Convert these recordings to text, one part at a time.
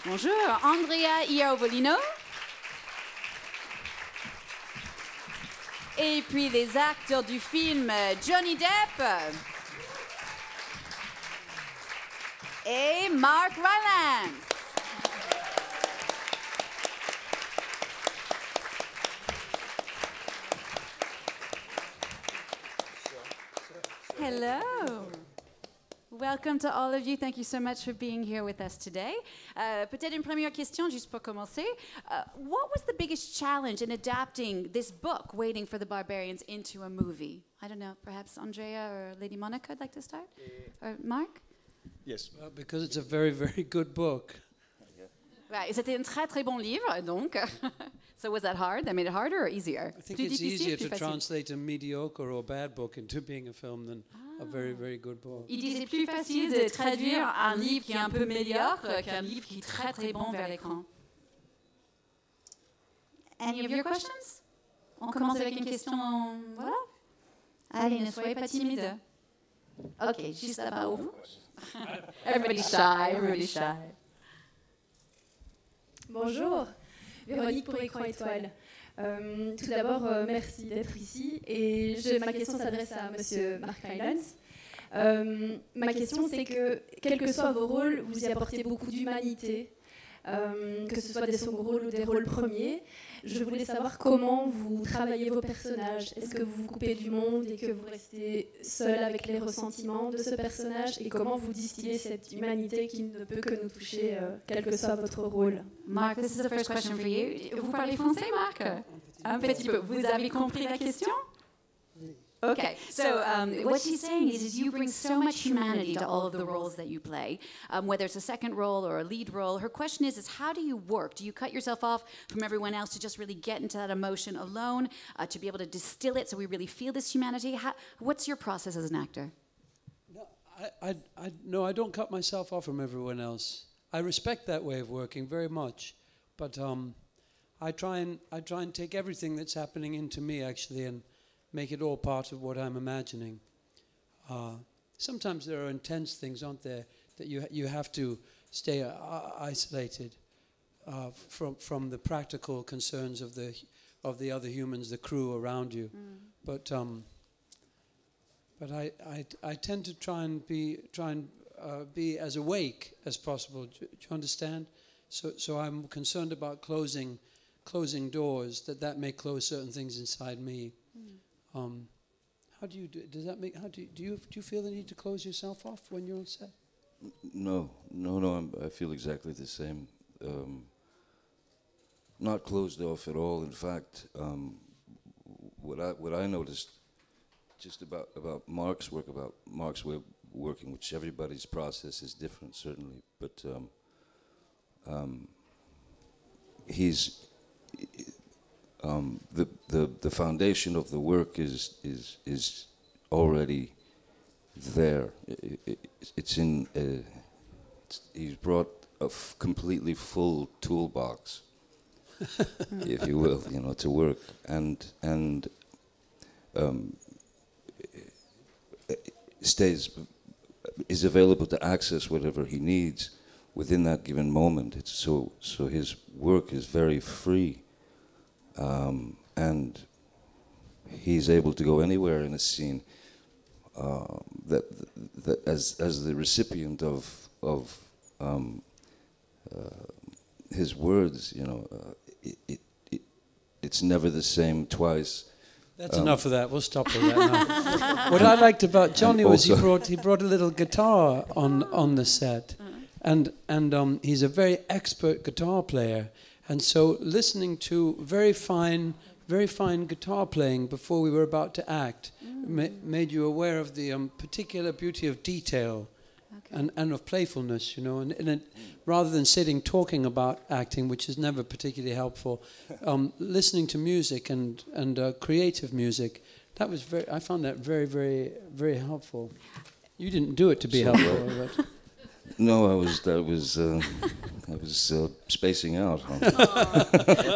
Bonjour, Andrea Iervolino. Et puis les acteurs du film Johnny Depp et Mark Rylance. Hello. Welcome to all of you. Thank you so much for being here with us today. Peut-être une première question, juste pour commencer. What was the biggest challenge in adapting this book, Waiting for the Barbarians, into a movie? I don't know, perhaps Andrea or Lady Monika would like to start? Or Mark? Yes. Well, because it's a very, very good book. Right, c'était un très très bon livre, donc. So was that hard? That made it harder or easier? I think it's easier to translate a mediocre or bad book into being a film than a very, very good book. Il dit c'est plus facile de traduire un livre qui est un peu médiocre qu'un livre qui est très très bon vers l'écran. Any of your questions? On commence avec une question, voilà. Allez, ne soyez pas timide. Ok, juste là-bas au bout. Everybody's shy, everybody's shy. Bonjour, Véronique pour Écran Étoile. Tout d'abord, merci d'être ici et ma question s'adresse à Monsieur Mark Rylance. Ma question, c'est que, quels que soient vos rôles, vous y apportez beaucoup d'humanité, que ce soit des seconds rôles ou des rôles premiers. Je voulais savoir comment vous travaillez vos personnages. Est-ce que vous vous coupez du monde et que vous restez seul avec les ressentiments de ce personnage, et comment vous distillez cette humanité qui ne peut que nous toucher, quel que soit votre rôle? Mark, this is the first question for you. Vous parlez français, Mark? Un petit peu. Vous avez compris la question? Okay, so what she's saying is you bring so much humanity to all of the roles that you play, whether it's a second role or a lead role. Her question is how do you work? Do you cut yourself off from everyone else to just really get into that emotion alone, to be able to distill it so we really feel this humanity? What's your process as an actor? No, I don't cut myself off from everyone else. I respect that way of working very much, but I try and take everything that's happening into me actually and make it all part of what I'm imagining. Sometimes there are intense things, aren't there, that you have to stay isolated from the practical concerns of the other humans, the crew around you. But I tend to try and be as awake as possible. Do you understand? So I'm concerned about closing doors that may close certain things inside me. How do you do? Does that make? How do you feel the need to close yourself off when you're on set? No. I feel exactly the same. Not closed off at all. In fact, what I noticed just about Mark's work, about Mark's way of working, which everybody's process is different, certainly, but he's. The foundation of the work is already there. He's brought a completely full toolbox, if you will, to work, and is available to access whatever he needs within that given moment. So his work is very free. And he's able to go anywhere in a scene. That as the recipient of his words, it's never the same twice. That's enough of that. We'll stop with that now. What I liked about Johnny was he brought a little guitar on the set, and he's a very expert guitar player. And so listening to very fine guitar playing before we were about to act made you aware of the particular beauty of detail, okay, and of playfulness, and rather than sitting talking about acting, which is never particularly helpful, listening to music and creative music, I found that very, very, very helpful. You didn't do it to be helpful, but no, that was I was spacing out.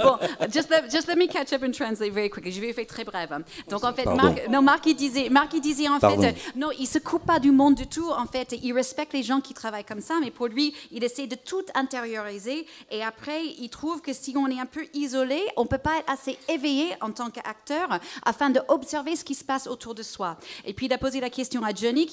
Bon, just let me catch up and translate very quickly. Je vais faire très brève. Donc en fait, Marc il disait en fait, non, il se coupe pas du monde du tout. En fait, il respecte les gens qui travaillent comme ça, mais pour lui, il essaie de tout intérioriser. Et après, il trouve que si on est un peu isolé, on peut pas être assez éveillé en tant qu'acteur afin d'observer ce qui se passe autour de soi. Et puis il a posé la question à Johnny,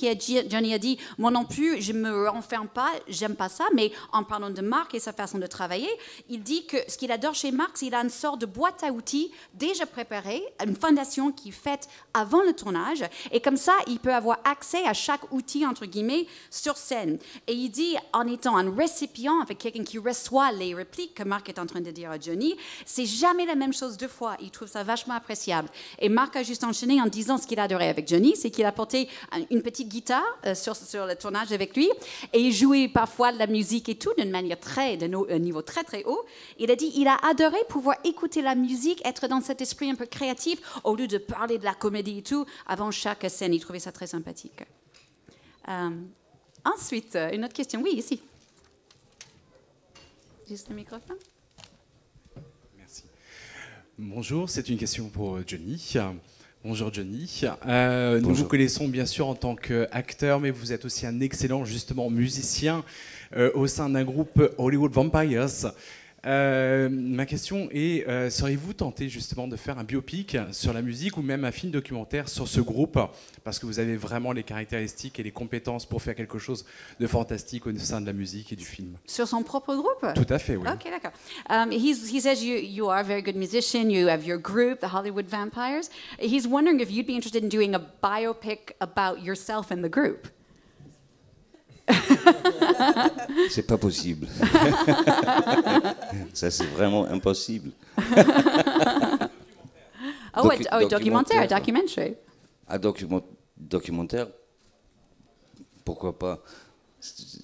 Johnny a dit, moi non plus, je me renferme pas, j'aime pas ça, mais en parlant de Marc et sa façon de travailler, il dit que ce qu'il adore chez Marc, c'est qu'il a une sorte de boîte à outils déjà préparée, une fondation qui est faite avant le tournage, et comme ça, il peut avoir accès à chaque outil, entre guillemets, sur scène. Et il dit, en étant un récipient, avec quelqu'un qui reçoit les répliques que Marc est en train de dire à Johnny, c'est jamais la même chose deux fois. Il trouve ça vachement appréciable. Et Marc a juste enchaîné en disant ce qu'il adorait avec Johnny, c'est qu'il a porté une petite guitare sur le tournage avec lui, et il jouait parfois de la musique et tout, d'une manière d'un niveau très très haut. Il a dit il a adoré pouvoir écouter la musique, être dans cet esprit un peu créatif, au lieu de parler de la comédie et tout, avant chaque scène. Il trouvait ça très sympathique. Ensuite, une autre question. Oui, ici. Juste le microphone. Merci. Bonjour, c'est une question pour Johnny. Bonjour Johnny. Nous vous connaissons bien sûr en tant qu'acteur, mais vous êtes aussi un excellent justement musicien au sein d'un groupe Hollywood Vampires. Ma question est, seriez-vous tenté justement de faire un biopic sur la musique ou même un film documentaire sur ce groupe, parce que vous avez vraiment les caractéristiques et les compétences pour faire quelque chose de fantastique au sein de la musique et du film. Sur son propre groupe? Tout à fait, oui. Ok, d'accord. He says you are a very good musician, you have your group, the Hollywood Vampires. He's wondering if you'd be interested in doing a biopic about yourself and the group. C'est pas possible. Ça, c'est vraiment impossible. Documentaire, documentary. Ah, documentaire, pourquoi pas?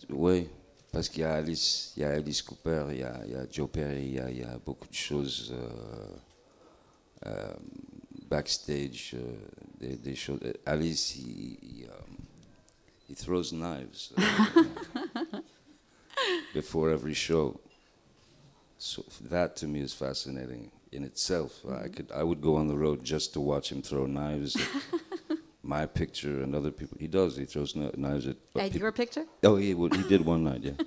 Oui, parce qu'il y a Alice Cooper, il y a Joe Perry, il y a beaucoup de choses backstage, des choses. Alice, he throws knives before every show. So that to me is fascinating in itself. I would go on the road just to watch him throw knives at my picture and other people. He throws knives at your picture? Oh, he did one night, yeah.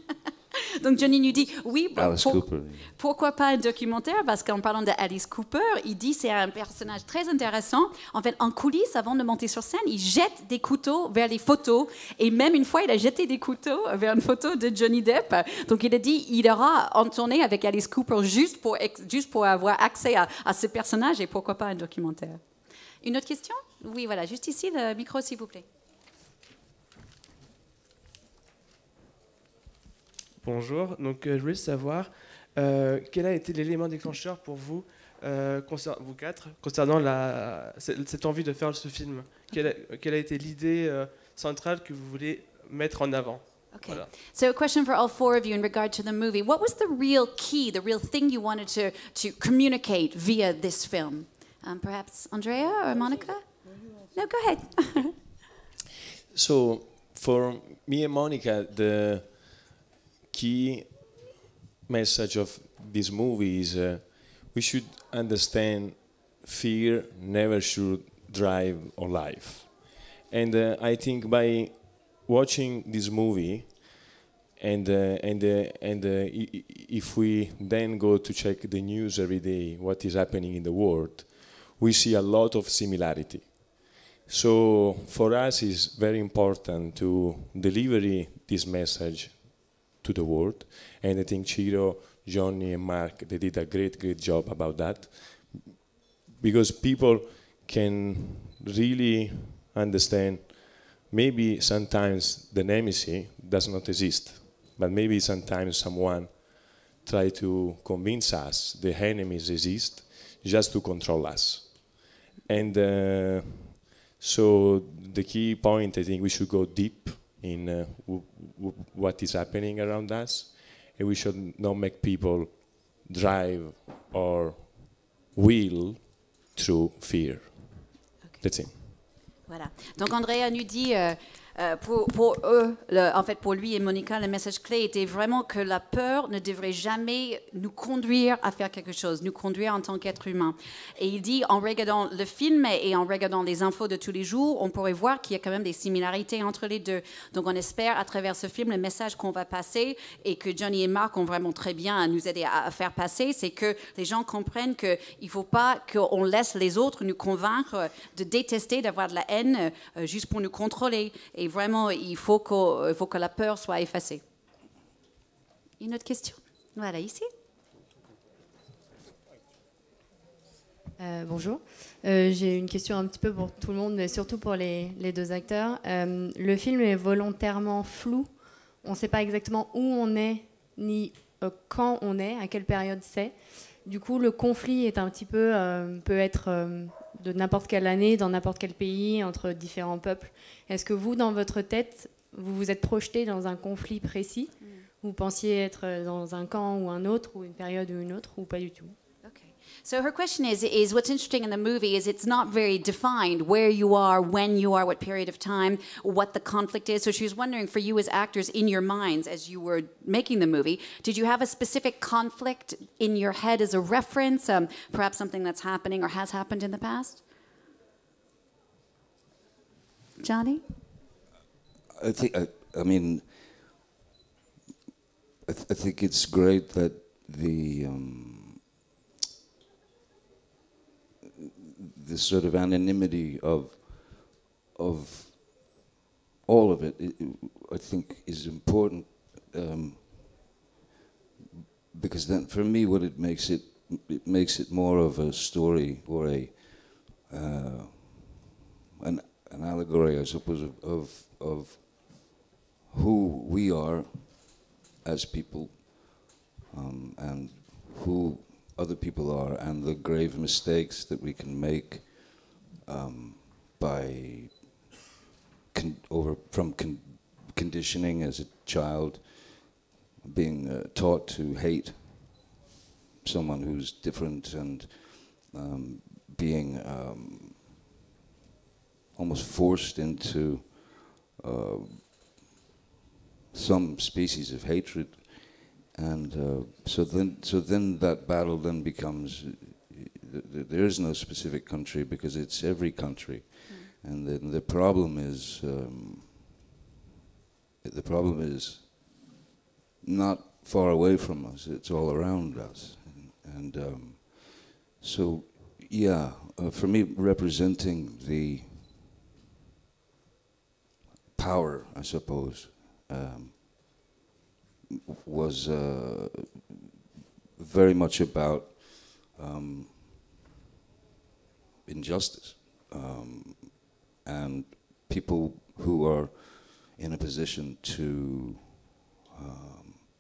Donc Johnny nous dit, oui, Cooper. Pourquoi pas un documentaire? Parce qu'en parlant d'Alice Cooper, il dit c'est un personnage très intéressant. En fait, en coulisses, avant de monter sur scène, il jette des couteaux vers les photos. Et même une fois, il a jeté des couteaux vers une photo de Johnny Depp. Donc il a dit il aura en tournée avec Alice Cooper juste pour avoir accès à ce personnage, et pourquoi pas un documentaire. Une autre question? Oui, voilà, juste ici, le micro, s'il vous plaît. Bonjour, donc je voulais savoir quel a été l'élément déclencheur pour vous, vous quatre, concernant cette envie de faire ce film. Quelle a été l'idée centrale que vous voulez mettre en avant? Okay. Voilà. So a question for all four of you in regard to the movie. What was the real key, the real thing you wanted to communicate via this film? Perhaps Andrea or Monika? No, go ahead. So for me and Monika, the key message of this movie is we should understand fear never should drive our life. And I think by watching this movie and if we then go to check the news every day, what is happening in the world, we see a lot of similarity. So for us it's very important to deliver this message to the world, and I think Ciro, Johnny and Mark, they did a great job about that, because people can really understand maybe sometimes the nemesis does not exist, but maybe sometimes someone try to convince us the enemies exist just to control us. And so the key point, I think we should go deep in what is happening around us, and we should not make people drive or will through fear. Okay. That's it. Voilà. Donc Andrea nous dit Pour eux, en fait pour lui et Monika, le message clé était vraiment que la peur ne devrait jamais nous conduire à faire quelque chose, nous conduire en tant qu'être humain. Et il dit, en regardant le film et en regardant les infos de tous les jours, on pourrait voir qu'il y a quand même des similarités entre les deux. Donc on espère à travers ce film, le message qu'on va passer et que Johnny et Mark ont vraiment très bien nous aider à faire passer, c'est que les gens comprennent qu'il ne faut pas qu'on laisse les autres nous convaincre de détester, d'avoir de la haine juste pour nous contrôler. Et vraiment, il faut que la peur soit effacée. Une autre question? Voilà, ici. Bonjour. J'ai une question un petit peu pour tout le monde, mais surtout pour les deux acteurs. Le film est volontairement flou. On ne sait pas exactement où on est, ni quand on est, à quelle période c'est. Du coup, le conflit est un petit peu, peut être de n'importe quelle année, dans n'importe quel pays, entre différents peuples. Est-ce que vous, dans votre tête, vous vous êtes projeté dans un conflit précis? Vous pensiez être dans un camp ou un autre, ou une période ou une autre, ou pas du tout? So her question is what's interesting in the movie is it's not very defined where you are, when you are, what period of time, what the conflict is. So she was wondering, for you as actors, in your minds as you were making the movie, did you have a specific conflict in your head as a reference, perhaps something that's happening or has happened in the past? Johnny? I think, I mean, I think it's great that the sort of anonymity of all of it, I think is important, because then for me what it makes it more of a story or an allegory, I suppose, of who we are as people, and who other people are, and the grave mistakes that we can make by conditioning as a child, being taught to hate someone who's different, and being almost forced into some species of hatred. And so then that battle then becomes, there is no specific country because it's every country. And then the problem is not far away from us, it's all around us. And so yeah, for me, representing the power, I suppose, was very much about injustice, and people who are in a position to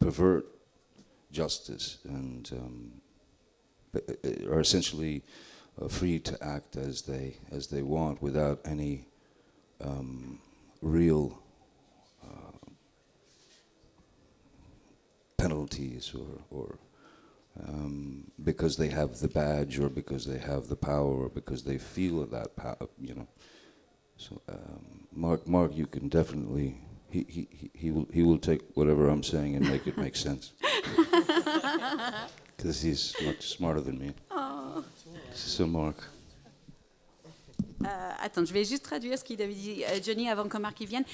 pervert justice and are essentially free to act as they want without any real penalties or because they have the badge or because they have the power or because they feel that power, you know. So Mark, you can definitely he will take whatever I'm saying and make it make sense. Because he's much smarter than me. Oh. So Mark. Attends, je vais juste traduire ce qu'il avait dit Johnny avant que Marc y vienne.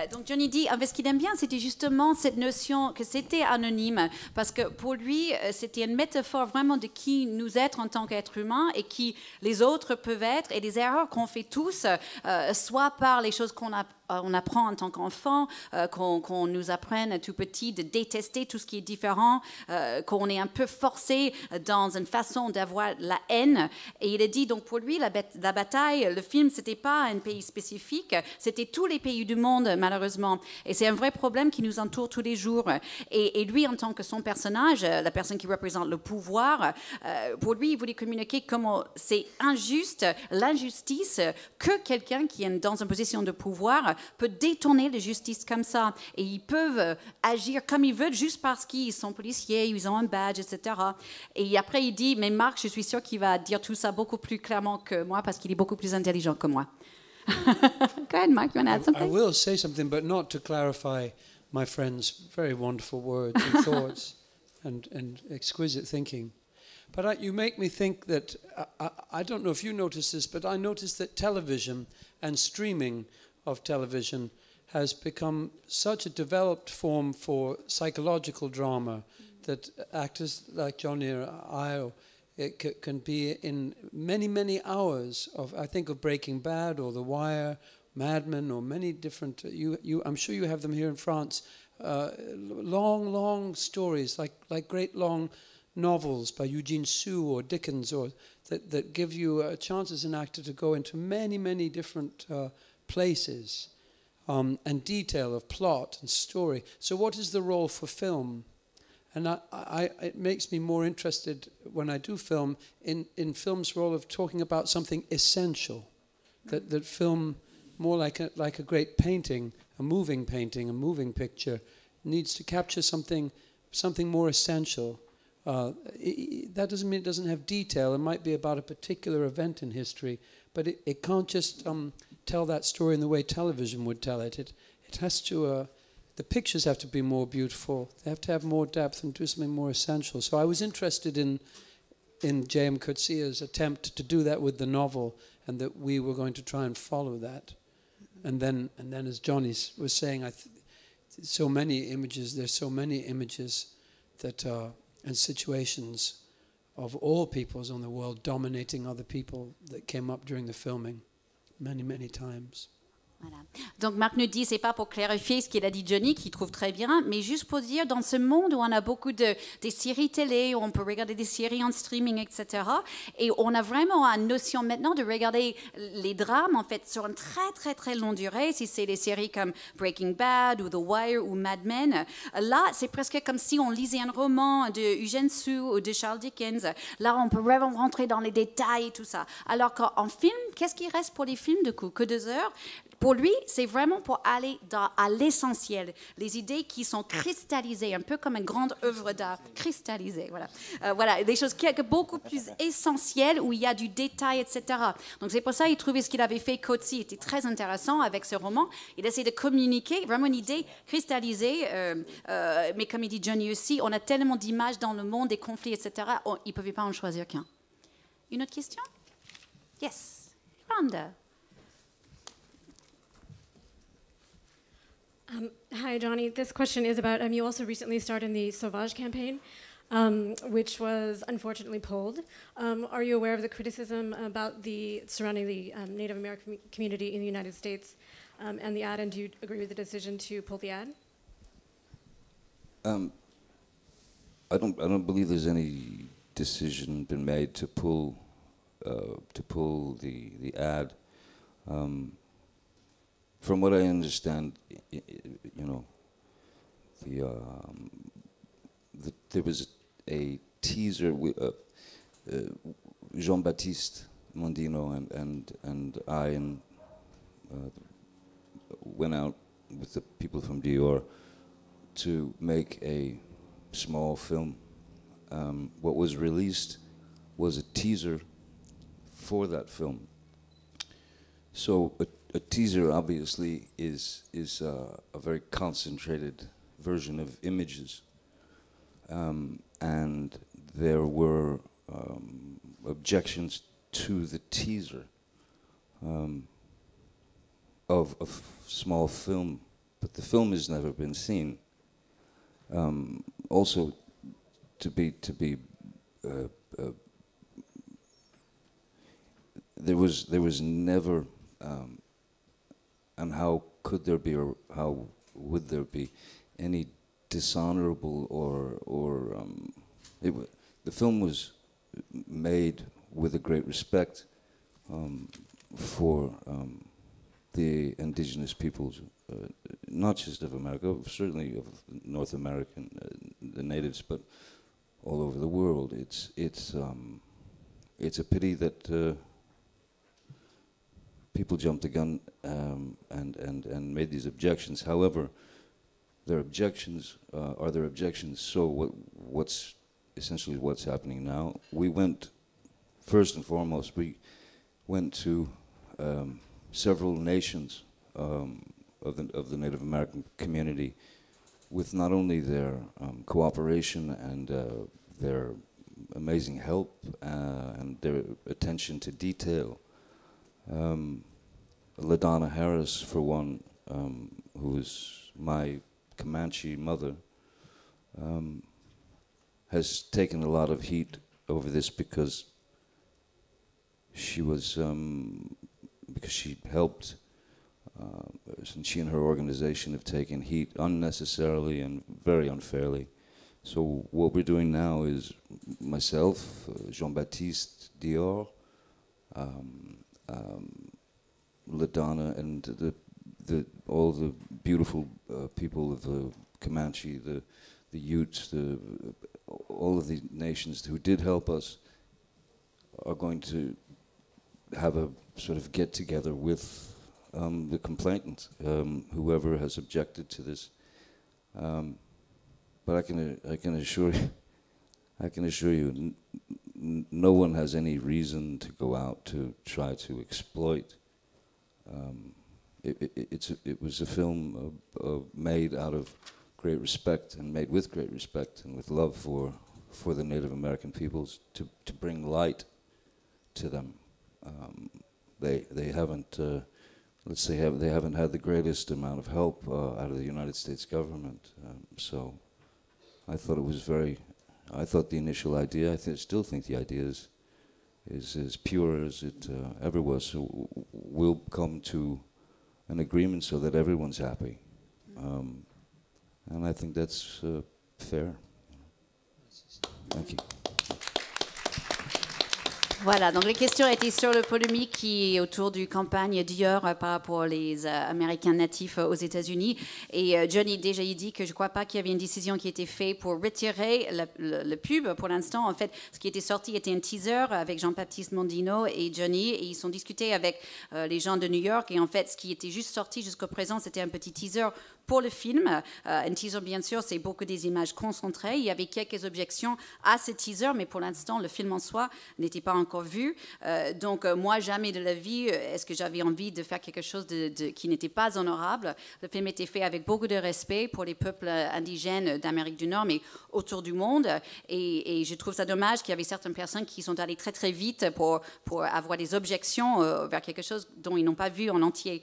Donc Johnny dit, ce qu'il aime bien, c'était justement cette notion que c'était anonyme, parce que pour lui, c'était une métaphore vraiment de qui nous êtes en tant qu'être humain et qui les autres peuvent être, et des erreurs qu'on fait tous, soit par les choses qu'on apprend en tant qu'enfant, qu'on nous apprenne tout petit de détester tout ce qui est différent, qu'on est un peu forcé dans une façon d'avoir la haine. Et il a dit, donc pour lui, la bataille, le film, c'était pas un pays spécifique, c'était tous les pays du monde, malheureusement. Et c'est un vrai problème qui nous entoure tous les jours. Et lui, en tant que son personnage, la personne qui représente le pouvoir, pour lui, il voulait communiquer comment c'est injuste, l'injustice, que quelqu'un qui est dans une position de pouvoir peut détourner la justice comme ça. Et ils peuvent agir comme ils veulent juste parce qu'ils sont policiers, ils ont un badge, etc. Et après, il dit, mais Marc, je suis sûre qu'il va dire tout ça beaucoup plus clairement que moi parce qu'il est beaucoup plus intelligent que moi. Go ahead, Mark, you want to add something? I will say something, but not to clarify my friend's very wonderful words and thoughts and exquisite thinking. But you make me think that, I don't know if you noticed this, but I noticed that television and streaming of television has become such a developed form for psychological drama that actors like Johnny or I can be in many, many hours of, I think of Breaking Bad or The Wire, Mad Men, or many different, I'm sure you have them here in France, long, long stories, like great long novels by Eugene Sue or Dickens, or that give you a chance as an actor to go into many, many different places and detail of plot and story. So what is the role for film? And it makes me more interested when I do film in film's role of talking about something essential, that film, more like a great painting, a moving picture, needs to capture something more essential. That doesn't mean it doesn't have detail. It might be about a particular event in history, but it can't just tell that story in the way television would tell it. It has to, the pictures have to be more beautiful. They have to have more depth and do something more essential. So I was interested in J.M. Coetzee's attempt to do that with the novel, and that we were going to try and follow that. And then as Johnny was saying, there's so many images that and situations of all peoples on the world dominating other people that came up during the filming many, many times. Voilà. Donc Marc nous dit, c'est pas pour clarifier ce qu'il a dit Johnny, qu'il trouve très bien, mais juste pour dire, dans ce monde où on a beaucoup des séries télé, où on peut regarder des séries en streaming, etc., et on a vraiment une notion maintenant de regarder les drames, en fait, sur une très, très, très longue durée, si c'est des séries comme Breaking Bad, ou The Wire, ou Mad Men, là, c'est presque comme si on lisait un roman de Eugene Sue ou de Charles Dickens. Là, on peut vraiment rentrer dans les détails et tout ça. Alors qu'en film, qu'est-ce qui reste pour les films, du coup? Que 2 heures? Pour lui, c'est vraiment pour aller à l'essentiel, les idées qui sont cristallisées, un peu comme une grande œuvre d'art, cristallisée, voilà. Voilà, des choses qui sont beaucoup plus essentielles, où il y a du détail, etc. Donc c'est pour ça qu'il trouvait ce qu'il avait fait, Coetzee, était très intéressant avec ce roman. Il essaie de communiquer vraiment une idée cristallisée, mais comme il dit Johnny aussi, on a tellement d'images dans le monde, des conflits, etc., il ne pouvait pas en choisir qu'un. Une autre question? Yes, Rhonda. Hi, Johnny. This question is about, you also recently starred in the Sauvage campaign, which was unfortunately pulled. Are you aware of the criticism surrounding the Native American community in the United States and the ad, and do you agree with the decision to pull the ad? I don't believe there's any decision been made to pull the ad. From what I understand, you know, there was a teaser. Jean-Baptiste Mondino and I went out with the people from Dior to make a small film. What was released was a teaser for that film. So a teaser obviously is a very concentrated version of images, and there were objections to the teaser of a small film, but the film has never been seen. Also, there was never. And how could there be, or how would there be, any dishonorable the film was made with a great respect for the indigenous peoples, not just of America, certainly of North American, the natives, but all over the world. It's a pity that people jumped the gun and made these objections. However, their objections are their objections. So what's essentially what's happening now? We went, first and foremost, we went to several nations of the Native American community, with not only their cooperation and their amazing help and their attention to detail. LaDonna Harris, for one, who is my Comanche mother, has taken a lot of heat over this because she was because she helped, and she and her organization have taken heat unnecessarily and very unfairly. So what we're doing now is myself, Jean-Baptiste Dior, LaDonna, and all the beautiful people of the Comanche, the Utes, all of the nations who did help us are going to have a sort of get-together with the complainant, whoever has objected to this. But I can assure you, no one has any reason to go out to try to exploit. It was a film made out of great respect and made with great respect and with love for the Native American peoples, to bring light to them. They haven't, let's say, they haven't had the greatest amount of help out of the United States government. So I thought it was I thought the initial idea, I still think the idea is as pure as it ever was. So we'll come to an agreement so that everyone's happy. And I think that's fair. Thank you. Voilà, donc les questions étaient sur le polémique qui est autour du campagne Dior par rapport aux Américains natifs aux États-Unis. Et Johnny déjà il dit que je ne crois pas qu'il y avait une décision qui a été faite pour retirer le pub pour l'instant. En fait, ce qui était sorti était un teaser avec Jean-Baptiste Mondino et Johnny, et ils ont discuté avec les gens de New York. Et en fait, ce qui était juste sorti jusqu'au présent, c'était un petit teaser pour le film. Un teaser, bien sûr, c'est beaucoup des images concentrées. Il y avait quelques objections à ce teaser, mais pour l'instant, le film en soi n'était pas encore vu. Donc, moi, jamais de la vie, est-ce que j'avais envie de faire quelque chose qui n'était pas honorable. Le film était fait avec beaucoup de respect pour les peuples indigènes d'Amérique du Nord, mais autour du monde. Et je trouve ça dommage qu'il y avait certaines personnes qui sont allées très, très vite pour avoir des objections vers quelque chose dont ils n'ont pas vu en entier.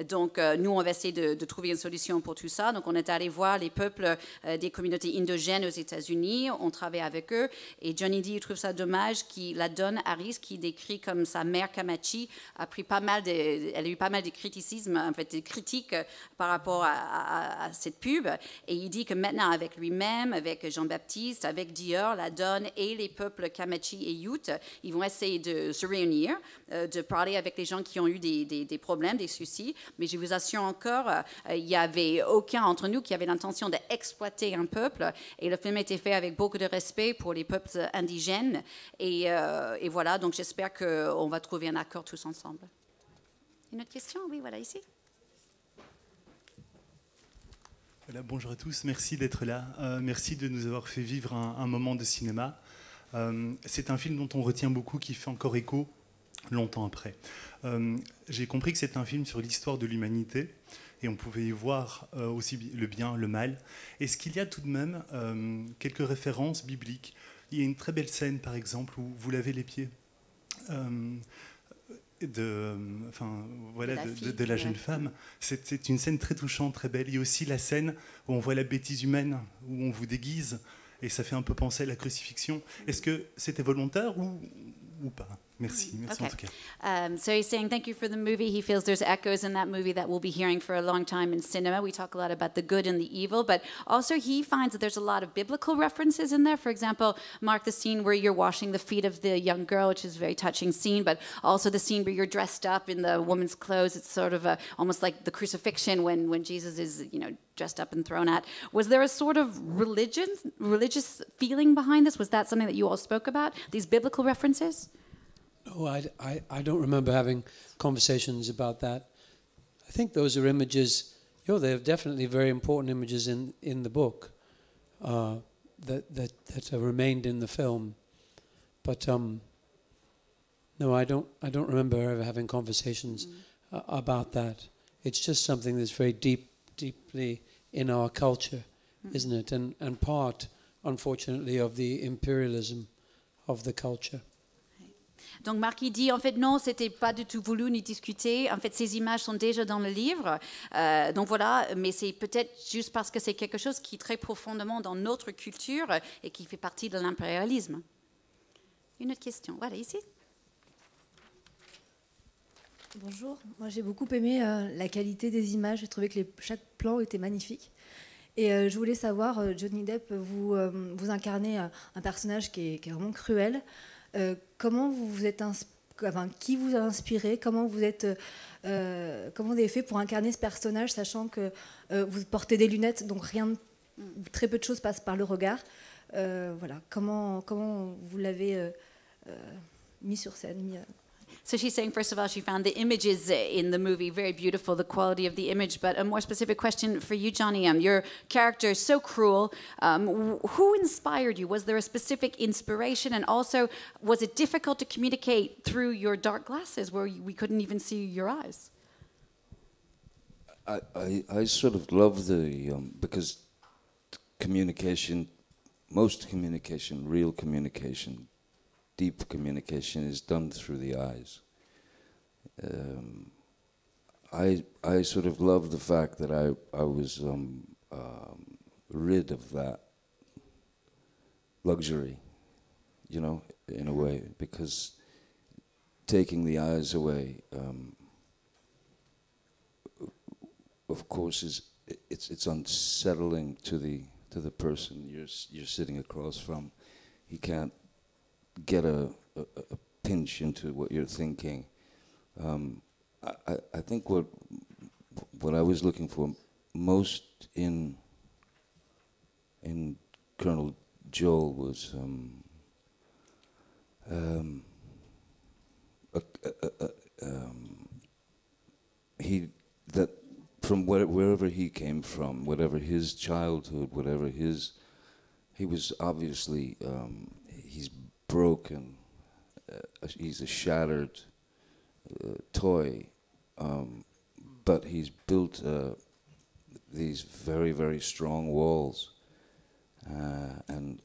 Donc, nous, on va essayer de trouver une solution pour tout ça. Donc, on est allé voir les peuples des communautés indigènes aux États-Unis. On travaille avec eux. Et Johnny D, il trouve ça dommage qu'il la donne Harris, qui décrit comme sa mère Comanche, elle a eu pas mal de criticisme, en fait, de critiques par rapport à cette pub. Et il dit que maintenant, avec lui-même, avec Jean-Baptiste, avec Dior, la donne et les peuples Comanche et Ute, ils vont essayer de se réunir, de parler avec les gens qui ont eu des problèmes, des soucis. Mais je vous assure encore, il n'y avait aucun d'entre nous qui avait l'intention d'exploiter un peuple. Et le film a été fait avec beaucoup de respect pour les peuples indigènes. Et voilà, donc j'espère qu'on va trouver un accord tous ensemble. Une autre question? Oui, voilà, ici. Voilà, bonjour à tous, merci d'être là. Merci de nous avoir fait vivre un moment de cinéma. C'est un film dont on retient beaucoup, qui fait encore écho longtemps après. J'ai compris que c'est un film sur l'histoire de l'humanité, et on pouvait y voir aussi le bien, le mal. Est-ce qu'il y a tout de même quelques références bibliques? Il y a une très belle scène, par exemple, où vous lavez les pieds de la jeune femme. C'est une scène très touchante, très belle. Il y a aussi la scène où on voit la bêtise humaine, où on vous déguise, et ça fait un peu penser à la crucifixion. Est-ce que c'était volontaire ou pas? Merci, merci en tout cas. So he's saying thank you for the movie. He feels there's echoes in that movie that we'll be hearing for a long time in cinema. We talk a lot about the good and the evil, but also he finds that there's a lot of biblical references in there. For example, Mark, the scene where you're washing the feet of the young girl, which is a very touching scene, but also the scene where you're dressed up in the woman's clothes. It's sort of almost like the crucifixion when Jesus is, dressed up and thrown at. Was there a sort of religious feeling behind this? Was that something that you all spoke about, these biblical references? No, I don't remember having conversations about that. I think those are images, they're definitely very important images in the book that have remained in the film. But no, I don't remember ever having conversations about that. It's just something that's very deeply in our culture, isn't it? And part, unfortunately, of the imperialism of the culture. Donc Marc il dit en fait non, c'était pas du tout voulu ni discuté. En fait ces images sont déjà dans le livre. Donc voilà, mais c'est peut-être juste parce que c'est quelque chose qui est très profondément dans notre culture et qui fait partie de l'impérialisme. Une autre question, voilà ici. Bonjour, moi j'ai beaucoup aimé la qualité des images, j'ai trouvé que chaque plan était magnifique. Et je voulais savoir, Johnny Depp, vous incarnez un personnage qui est vraiment cruel. Comment vous êtes qui vous a inspiré, comment vous avez fait pour incarner ce personnage, sachant que vous portez des lunettes, donc très peu de choses passent par le regard. Voilà, comment vous l'avez mis sur scène, So she's saying, first of all, she found the images in the movie very beautiful, the quality of the image. But a more specific question for you, Johnny. Your character is so cruel. Who inspired you? Was there a specific inspiration? And also, was it difficult to communicate through your dark glasses where we couldn't even see your eyes? I sort of love the, because communication, most communication, real communication, deep communication is done through the eyes. I sort of love the fact that I was rid of that luxury, you know, in a way, because taking the eyes away, of course, it's unsettling to the person you're sitting across from. He can't get a pinch into what you're thinking. I think what I was looking for most in Colonel Joel was that from wherever he came from, whatever his childhood, whatever he was obviously he's broken. He's a shattered toy, but he's built these very, very strong walls, and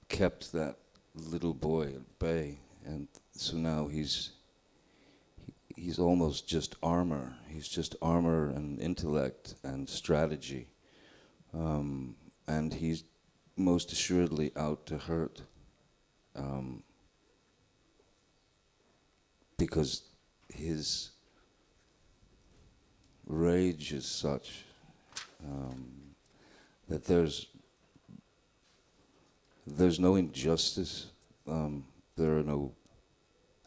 kept that little boy at bay. And so now he's almost just armor. He's just armor and intellect and strategy, and he's most assuredly out to hurt, because his rage is such that there's no injustice, there are no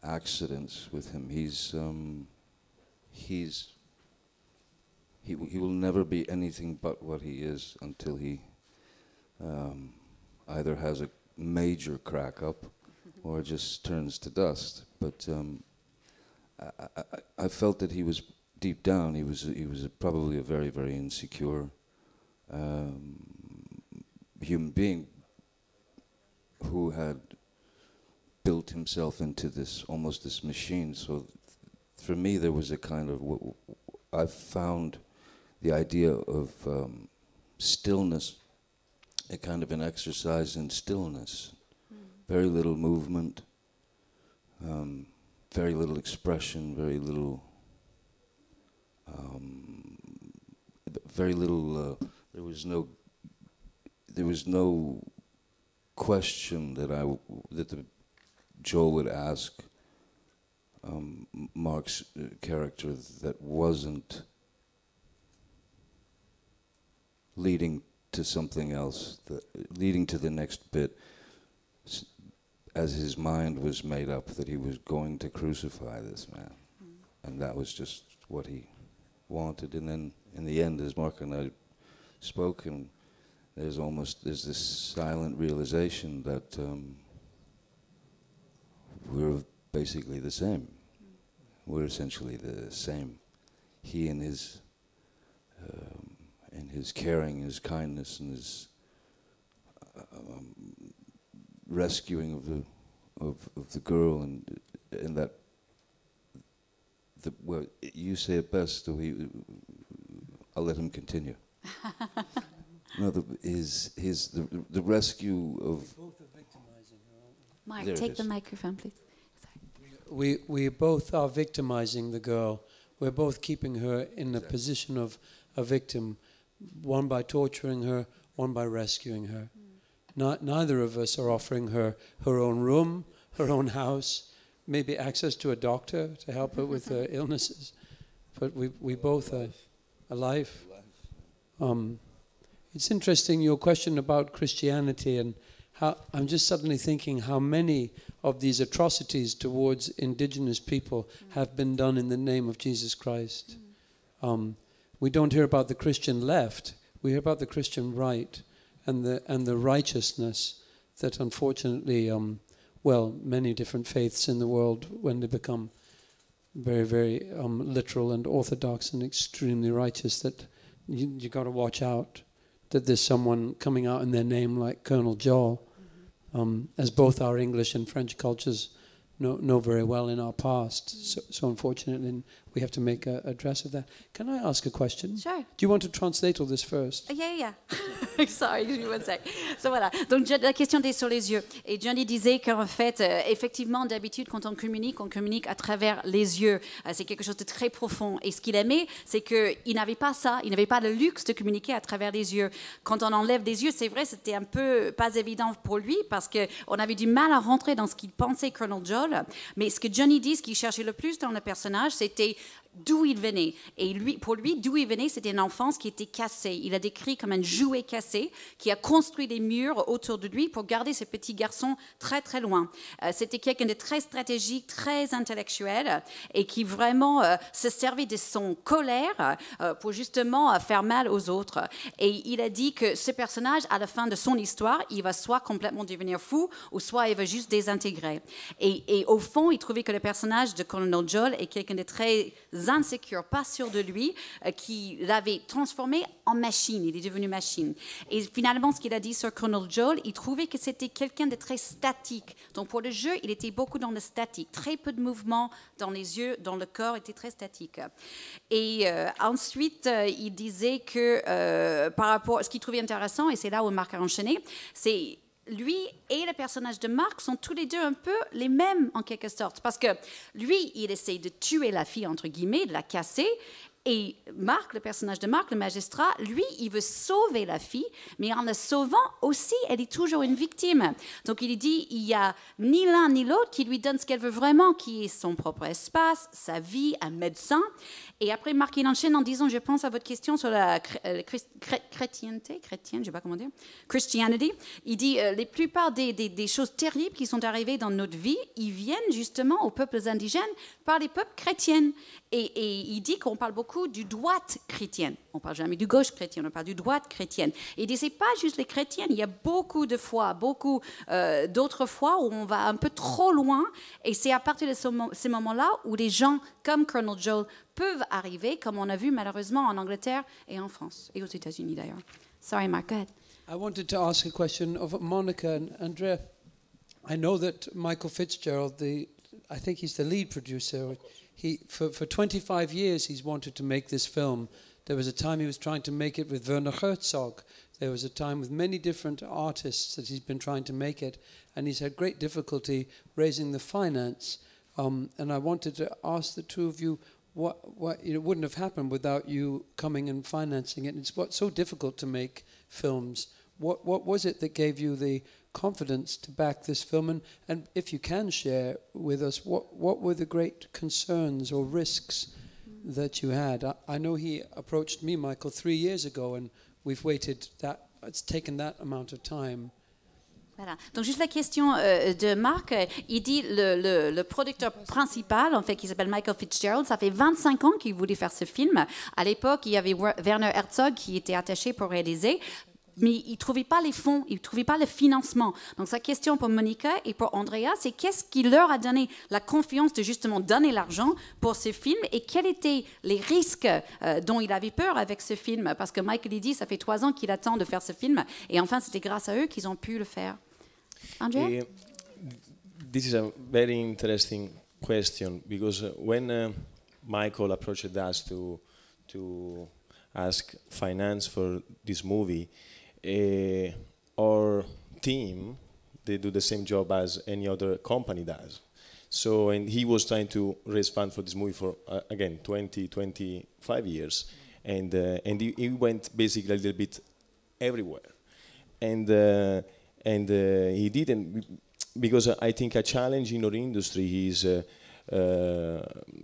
accidents with him. He will never be anything but what he is until he either has a major crack up or just turns to dust. But I felt that he was deep down. He was probably a very, very insecure human being who had built himself into almost this machine. So for me, there was a kind of I found the idea of stillness, a kind of an exercise in stillness. Very little movement, very little expression, very little, there was no question that Joel would ask Mark's character that wasn't leading to something else, leading to the next bit, as his mind was made up that he was going to crucify this man. And that was just what he wanted. And then in the end, as Mark and I spoke, and there's this silent realization that we're basically the same. We're essentially the same. He in his caring, his kindness, and his rescuing of the girl, and that well, you say it best, so I'll let him continue. No, the rescue of... Mark, take the microphone, please. We both are victimizing the girl. We're both keeping her in the position of a victim, one by torturing her, one by rescuing her. Neither of us are offering her her own room, her own house, maybe access to a doctor to help her with her illnesses. But we both are alive. It's interesting, your question about Christianity, and how I'm just suddenly thinking how many of these atrocities towards indigenous people have been done in the name of Jesus Christ. We don't hear about the Christian left, we hear about the Christian right and the righteousness that unfortunately, well, many different faiths in the world, when they become very, very literal and orthodox and extremely righteous, that you got to watch out that there's someone coming out in their name like Colonel Joel, as both our English and French cultures know very well in our past. So unfortunately, we have to make a address of that. Can I ask a question? Sure. Do you want to translate all this first? Yeah. Sorry, give me one sec. So voilà. Donc la question était sur les yeux. Et Johnny disait qu'en fait, effectivement, d'habitude, quand on communique à travers les yeux. C'est quelque chose de très profond. Et ce qu'il aimait, c'est qu'il n'avait pas ça. Il n'avait pas le luxe de communiquer à travers les yeux. Quand on enlève des yeux, c'est vrai, c'était un peu pas évident pour lui parce qu'on avait du mal à rentrer dans ce qu'il pensait Colonel Joel. Mais ce que Johnny dit, ce qu'il cherchait le plus dans le personnage, c'était d'où il venait. Et pour lui, d'où il venait, c'était une enfance qui était cassée. Il a décrit comme un jouet cassé qui a construit des murs autour de lui pour garder ce petit garçon très, très loin. C'était quelqu'un de très stratégique, très intellectuel et qui vraiment se servait de son colère pour justement faire mal aux autres. Et il a dit que ce personnage, à la fin de son histoire, il va soit complètement devenir fou ou soit il va juste désintégrer. Et au fond, il trouvait que le personnage de Colonel Joel est quelqu'un de très insécure, pas sûr de lui, qui l'avait transformé en machine. Il est devenu machine. Et finalement, ce qu'il a dit sur Colonel Joel, il trouvait que c'était quelqu'un de très statique. Donc pour le jeu, il était beaucoup dans le statique. Très peu de mouvement dans les yeux, dans le corps, était très statique. Et ensuite, il disait que par rapport à ce qu'il trouvait intéressant, et c'est là où Marc a enchaîné, c'est lui et le personnage de Marc sont tous les deux un peu les mêmes en quelque sorte. Parce que lui, il essaie de tuer la fille, entre guillemets, de la casser. Et Marc, le personnage de Marc, le magistrat, lui, il veut sauver la fille, mais en la sauvant aussi, elle est toujours une victime. Donc il dit, il n'y a ni l'un ni l'autre qui lui donne ce qu'elle veut vraiment, qui est son propre espace, sa vie, un médecin. Et après, Marc, il enchaîne en disant, je pense à votre question sur la chrétienté, je ne sais pas comment dire, Christianity. Il dit, la plupart des choses terribles qui sont arrivées dans notre vie, ils viennent justement aux peuples indigènes par les peuples chrétiens. Et il dit qu'on parle beaucoup du droite chrétienne. On ne parle jamais du gauche chrétienne, on parle du droite chrétienne. Et il dit, ce n'est pas juste les chrétiennes, il y a beaucoup de fois, beaucoup d'autres fois où on va un peu trop loin. Et c'est à partir de ces moments-là où des gens comme Colonel Joel peuvent arriver, comme on a vu malheureusement en Angleterre et en France, et aux États-Unis d'ailleurs. Sorry, Mark, go ahead. I wanted to ask a question of Monika and Andrea. I know that Michael Fitzgerald, I think he's the lead producer. For 25 years, he's wanted to make this film. There was a time he was trying to make it with Werner Herzog. There was a time with many different artists that he's been trying to make it, and he's had great difficulty raising the finance. And I wanted to ask the two of you, what it wouldn't have happened without you coming and financing it. It's so difficult to make films. What was it that gave you the confidence to back this film? And if you can share with us, what were the great concerns or risks that you had? I know he approached me, Michael, 3 years ago, and we've waited it's taken that amount of time. Voilà. Donc juste la question de Marc, il dit le producteur principal, en fait, qui s'appelle Michael Fitzgerald, ça fait 25 ans qu'il voulait faire ce film. À l'époque, il y avait Werner Herzog qui était attaché pour réaliser, mais il ne trouvait pas les fonds, il ne trouvait pas le financement. Donc sa question pour Monika et pour Andrea, c'est qu'est-ce qui leur a donné la confiance de justement donner l'argent pour ce film et quels étaient les risques dont il avait peur avec ce film? Parce que Michael dit, ça fait 3 ans qu'il attend de faire ce film et enfin c'était grâce à eux qu'ils ont pu le faire. Andrea? This is a very interesting question because when Michael approached us to ask finance for this movie, our team, they do the same job as any other company does. So, and he was trying to raise funds for this movie for, again, 25 years. And he went basically a little bit everywhere. And he didn't, because I think a challenge in our industry is,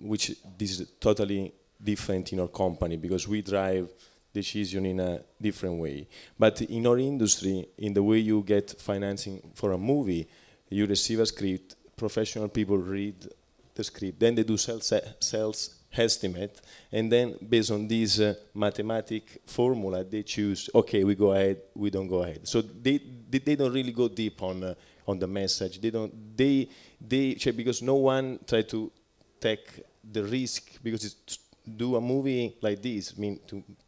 which this is totally different in our company, because we drive decision in a different way. But in our industry, in the way you get financing for a movie, you receive a script, professional people read the script, then they do sales estimate, and then based on this mathematic formula, they choose, okay, we go ahead, we don't go ahead. So they don't really go deep on the message. Because no one try to take the risk, because it's do a movie like this, I mean,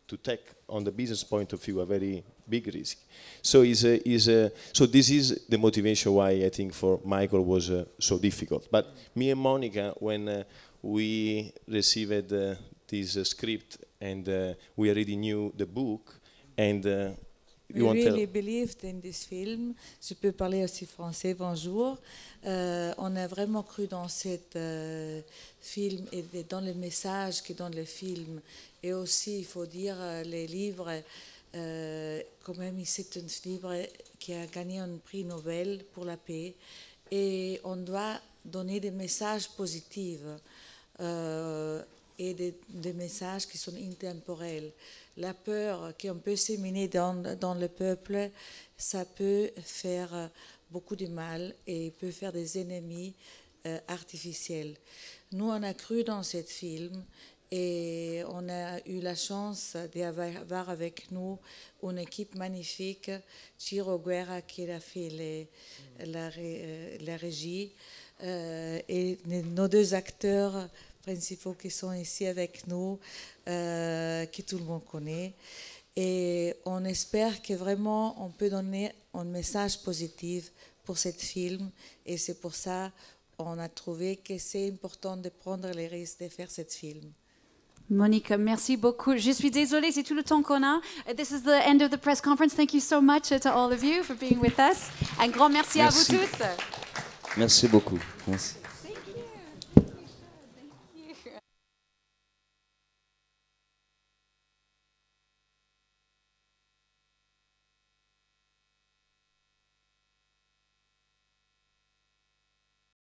to take on the business point of view a very big risk. So so this is the motivation why I think for Michael was so difficult. But me and Monika, when we received this script and we already knew the book, and we really believed in this film. Je peux parler aussi français, bonjour. On a vraiment cru dans cet film et dans le message que donne le film. Et aussi, il faut dire, les livres, quand même, c'est un livre qui a gagné un prix Nobel pour la paix. Et on doit donner des messages positifs et des messages qui sont intemporels. La peur qu'on peut séminer dans le peuple, ça peut faire beaucoup de mal et peut faire des ennemis artificiels. Nous, on a cru dans ce film et on a eu la chance d'avoir avec nous une équipe magnifique, Ciro Guerra qui a fait la régie, et nos deux acteurs principaux qui sont ici avec nous, que tout le monde connaît. Et on espère que vraiment on peut donner un message positif pour ce film. Et c'est pour ça qu'on a trouvé que c'est important de prendre les risques de faire ce film. Monika, merci beaucoup. Je suis désolée, c'est tout le temps qu'on a. This is the end of the press conference. Thank you so much to all of you for being with us. Un grand merci à vous tous. Merci beaucoup. Merci.